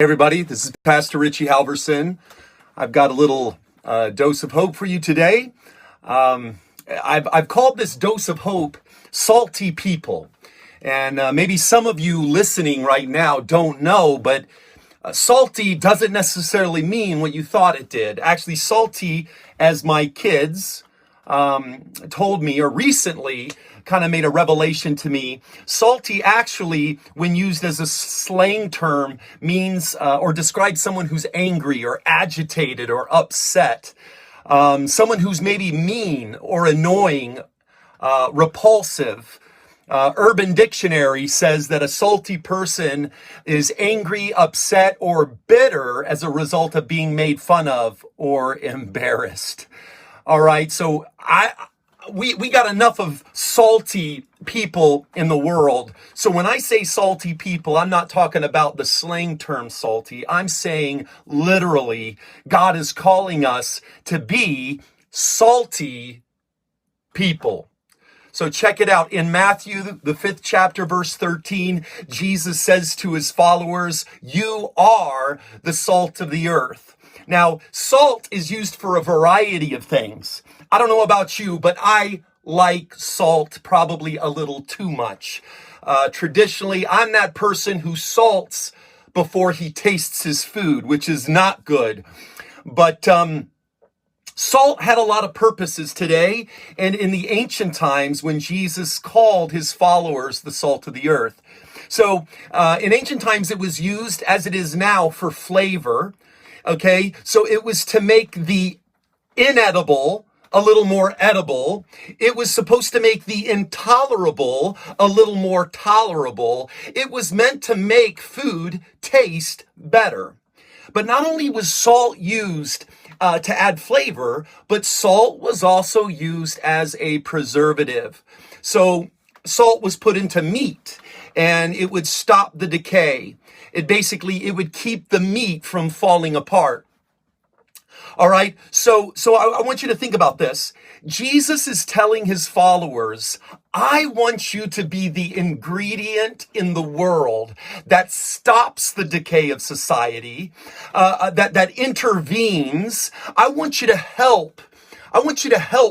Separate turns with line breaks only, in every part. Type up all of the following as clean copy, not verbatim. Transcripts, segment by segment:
Everybody, this is Pastor Richie Halversen. I've got a little dose of hope for you today. I've called this dose of hope salty people. And maybe some of you listening right now don't know, but salty doesn't necessarily mean what you thought it did. Actually, salty, as my kids told me, or recently kind of made a revelation to me, salty actually, when used as a slang term, means or describes someone who's angry or agitated or upset. Someone who's maybe mean or annoying, repulsive. Urban Dictionary says that a salty person is angry, upset, or bitter as a result of being made fun of or embarrassed. All right, so we got enough of salty people in the world. So when I say salty people, I'm not talking about the slang term salty. I'm saying literally, God is calling us to be salty people. So check it out. In Matthew, the 5th chapter, verse 13, Jesus says to his followers, "You are the salt of the earth." Now, salt is used for a variety of things. I don't know about you, but I like salt probably a little too much. Traditionally, I'm that person who salts before he tastes his food, which is not good. But salt had a lot of purposes today, and in the ancient times when Jesus called his followers the salt of the earth. So in ancient times, it was used, as it is now, for flavor. Okay, so it was to make the inedible a little more edible. It was supposed to make the intolerable a little more tolerable. It was meant to make food taste better. But not only was salt used to add flavor, but salt was also used as a preservative. So salt was put into meat and it would stop the decay. It would keep the meat from falling apart. All right. So I want you to think about this. Jesus is telling his followers, I want you to be the ingredient in the world that stops the decay of society, that intervenes. I want you to help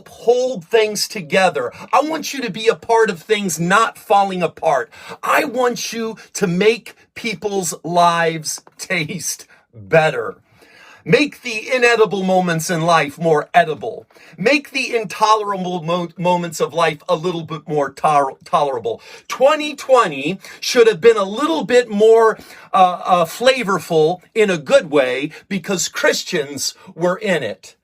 hold things together. I want you to be a part of things not falling apart. I want you to make people's lives taste better. Make the inedible moments in life more edible. Make the intolerable moments of life a little bit more tolerable. 2020 should have been a little bit more flavorful in a good way because Christians were in it.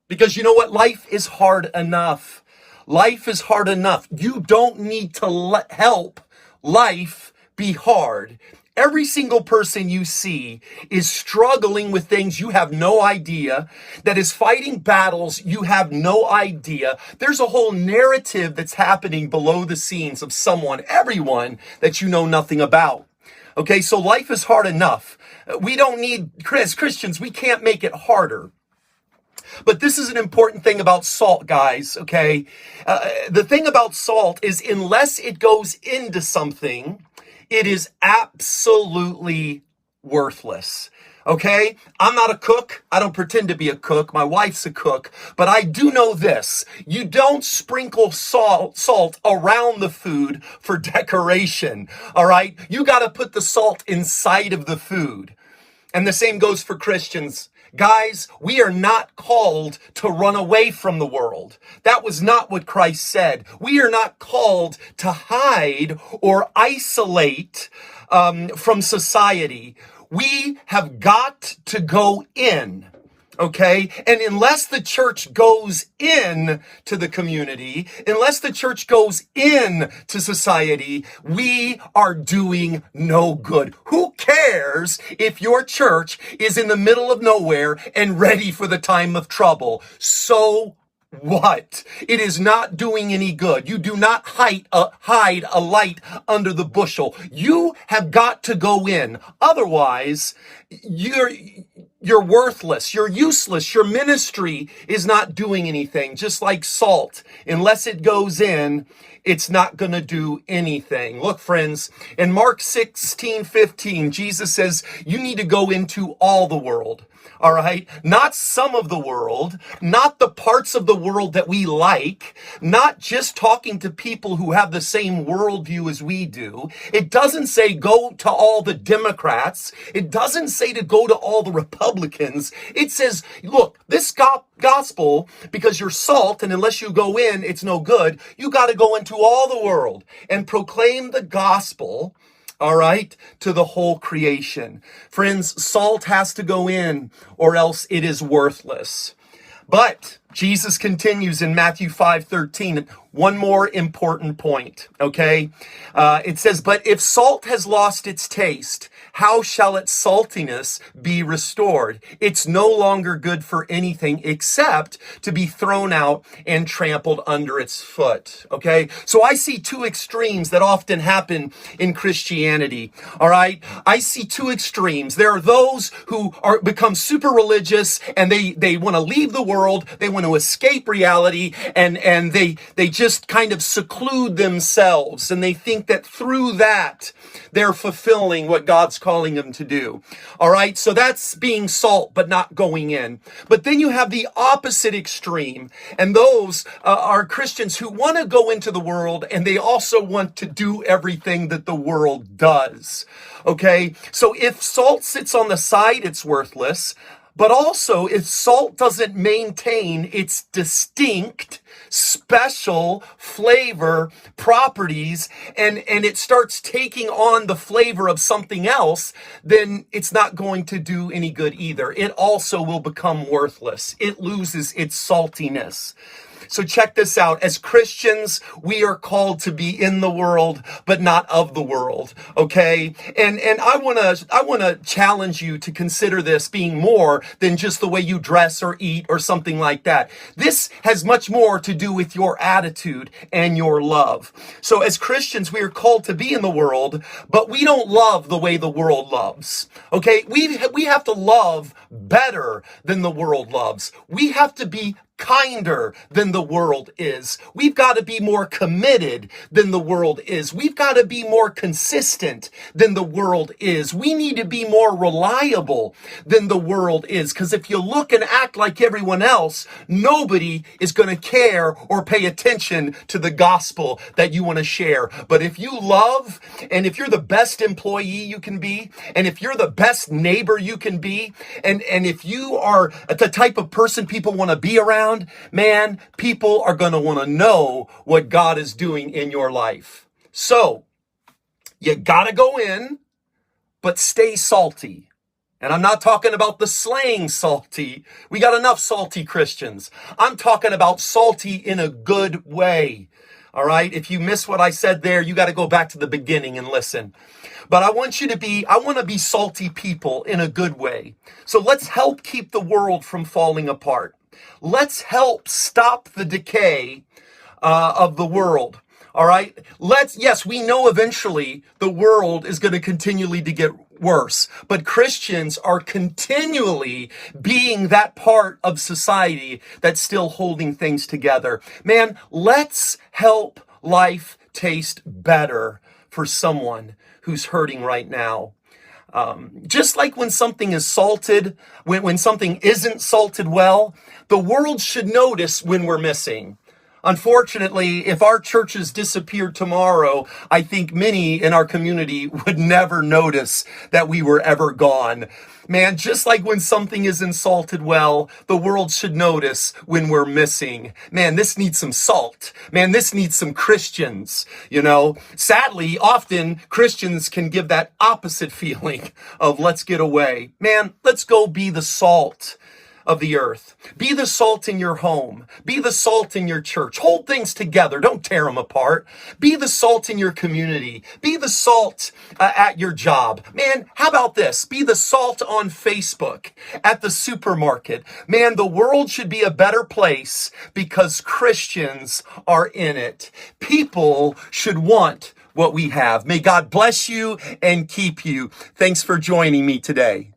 Because you know what? Life is hard enough. Life is hard enough. You don't need to help life be hard. Every single person you see is struggling with things you have no idea, that is fighting battles you have no idea. There's a whole narrative that's happening below the scenes of everyone that you know nothing about. Okay, so life is hard enough. We don't need, as Christians, we can't make it harder. But this is an important thing about salt, guys, okay? The thing about salt is unless it goes into something, it is absolutely worthless. Okay? I'm not a cook. I don't pretend to be a cook. My wife's a cook. But I do know this. You don't sprinkle salt around the food for decoration. All right? You got to put the salt inside of the food. And the same goes for Christians. Guys, we are not called to run away from the world. That was not what Christ said. We are not called to hide or isolate from society. We have got to go in. Okay? And unless the church goes in to the community, unless the church goes in to society, we are doing no good. Who cares if your church is in the middle of nowhere and ready for the time of trouble? So what? It is not doing any good. You do not hide a light under the bushel. You have got to go in. Otherwise, you're worthless, you're useless, your ministry is not doing anything. Just like salt, unless it goes in, it's not going to do anything. Look, friends, in Mark 16:15, Jesus says, you need to go into all the world. All right. Not some of the world, not the parts of the world that we like, not just talking to people who have the same worldview as we do. It doesn't say go to all the Democrats. It doesn't say to go to all the Republicans. It says, look, this gospel, because you're salt, and unless you go in, it's no good. You got to go into all the world and proclaim the gospel. All right, to the whole creation. Friends, salt has to go in or else it is worthless. But Jesus continues in Matthew 5:13. One more important point, okay? It says, but if salt has lost its taste, how shall its saltiness be restored? It's no longer good for anything except to be thrown out and trampled under its foot, okay? So I see two extremes that often happen in Christianity, all right? I see two extremes. There are those who become super religious and they want to leave the world, they want to escape reality, and they just kind of seclude themselves, and they think that through that they're fulfilling what God's calling them to do. All right, so that's being salt but not going in. But then you have the opposite extreme, and those are Christians who want to go into the world and they also want to do everything that the world does. Okay, so if salt sits on the side, it's worthless. But also, if salt doesn't maintain its distinct, special flavor properties, and it starts taking on the flavor of something else, then it's not going to do any good either. It also will become worthless. It loses its saltiness. So check this out. As Christians, we are called to be in the world, but not of the world. Okay. And I want to challenge you to consider this being more than just the way you dress or eat or something like that. This has much more to do with your attitude and your love. So as Christians, we are called to be in the world, but we don't love the way the world loves. Okay. We have to love better than the world loves. We have to be kinder than the world is. We've got to be more committed than the world is. We've got to be more consistent than the world is. We need to be more reliable than the world is. Because if you look and act like everyone else, nobody is going to care or pay attention to the gospel that you want to share. But if you love, and if you're the best employee you can be, and if you're the best neighbor you can be, and if you are the type of person people want to be around, man, people are going to want to know what God is doing in your life. So, you got to go in, but stay salty. And I'm not talking about the slang salty. We got enough salty Christians. I'm talking about salty in a good way. All right? If you miss what I said there, you got to go back to the beginning and listen. But I want to be salty people in a good way. So let's help keep the world from falling apart. Let's help stop the decay of the world. All right. Yes, we know eventually the world is going to continually to get worse, but Christians are continually being that part of society that's still holding things together. Man, let's help life taste better for someone who's hurting right now. Just like when something is salted, when something isn't salted well, the world should notice when we're missing. Unfortunately, if our churches disappeared tomorrow, I think many in our community would never notice that we were ever gone. Man, just like when something isn't salted well, the world should notice when we're missing. Man, this needs some salt. Man, this needs some Christians, you know. Sadly, often Christians can give that opposite feeling of let's get away. Man, let's go be the salt of the earth. Be the salt in your home. Be the salt in your church. Hold things together. Don't tear them apart. Be the salt in your community. Be the salt at your job. Man, how about this? Be the salt on Facebook, at the supermarket. Man, the world should be a better place because Christians are in it. People should want what we have. May God bless you and keep you. Thanks for joining me today.